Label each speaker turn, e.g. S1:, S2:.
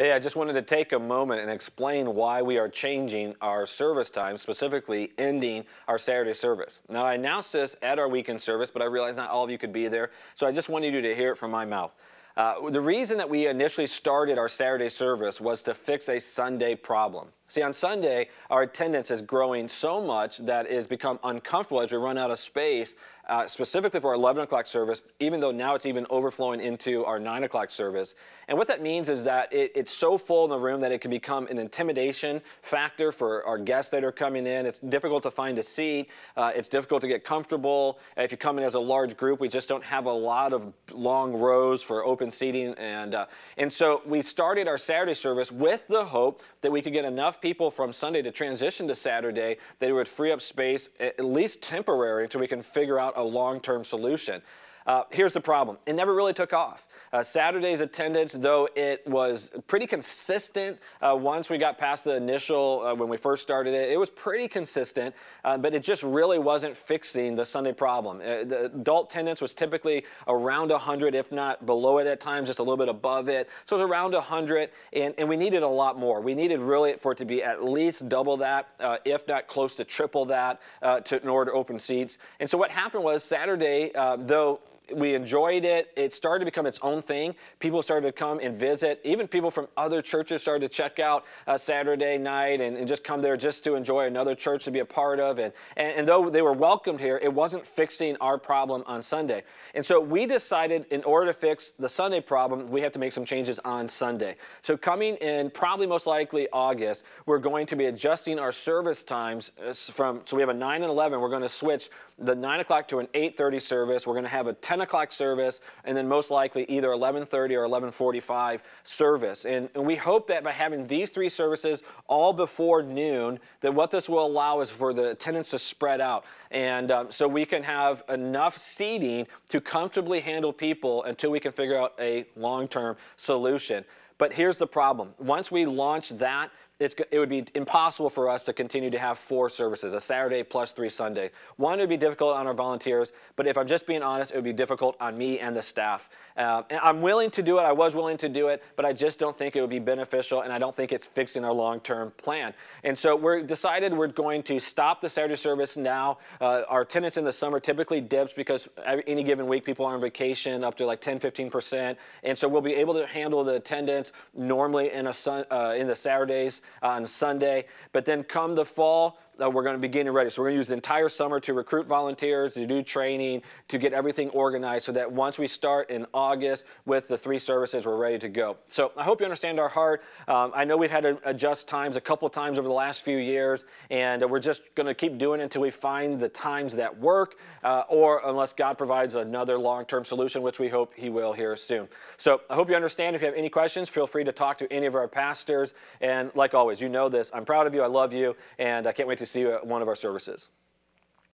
S1: Hey, I just wanted to take a moment and explain why we are changing our service time, specifically ending our Saturday service. Now, I announced this at our weekend service, but I realize not all of you could be there, so I just wanted you to hear it from my mouth. The reason that we initially started our Saturday service was to fix a Sunday problem. See, on Sunday, our attendance is growing so much that it has become uncomfortable as we run out of space, specifically for our 11 o'clock service, even though now it's even overflowing into our 9 o'clock service. And what that means is that it's so full in the room that it can become an intimidation factor for our guests that are coming in. It's difficult to find a seat. It's difficult to get comfortable. If you come in as a large group, we just don't have a lot of long rows for open seating. And so we started our Saturday service with the hope that we could get enough people from Sunday to transition to Saturday that it would free up space, at least temporary, until we can figure out a long-term solution. Here's the problem. It never really took off. Saturday's attendance, though it was pretty consistent once we got past the initial, when we first started it, it was pretty consistent, but it just really wasn't fixing the Sunday problem. The adult attendance was typically around 100, if not below it at times, just a little bit above it. So it was around 100, and we needed a lot more. We needed really for it to be at least double that, if not close to triple that, in order to open seats. And so what happened was Saturday, though we enjoyed it, it started to become its own thing. People started to come and visit. Even people from other churches started to check out Saturday night and just come there just to enjoy another church to be a part of. And though they were welcomed here, it wasn't fixing our problem on Sunday. And so we decided in order to fix the Sunday problem, we have to make some changes on Sunday. So coming in probably most likely August, we're going to be adjusting our service times so we have a 9 and 11. We're going to switch the 9 o'clock to an 8:30 service. We're going to have a 10 o'clock service, and then most likely either 11:30 or 11:45 service. And we hope that by having these three services all before noon, that what this will allow is for the attendance to spread out. And so we can have enough seating to comfortably handle people until we can figure out a long-term solution. But here's the problem. Once we launch that, it would be impossible for us to continue to have 4 services, a Saturday plus 3 Sundays. One, it would be difficult on our volunteers, but if I'm just being honest, it would be difficult on me and the staff. And I'm willing to do it. I was willing to do it, but I just don't think it would be beneficial, and I don't think it's fixing our long-term plan. And so we're decided we're going to stop the Saturday service now. Our attendance in the summer typically dips because any given week people are on vacation up to like 10–15%. And so we'll be able to handle the attendance normally in the Saturdays on Sunday, but then come the fall, we're going to be getting ready. So we're going to use the entire summer to recruit volunteers, to do training, to get everything organized so that once we start in August with the 3 services, we're ready to go. So I hope you understand our heart. I know we've had to adjust times a couple times over the last few years, and we're just going to keep doing it until we find the times that work, or unless God provides another long-term solution, which we hope He will here soon. So I hope you understand. If you have any questions, feel free to talk to any of our pastors. And like always, you know this. I'm proud of you. I love you, and I can't wait to see you at one of our services.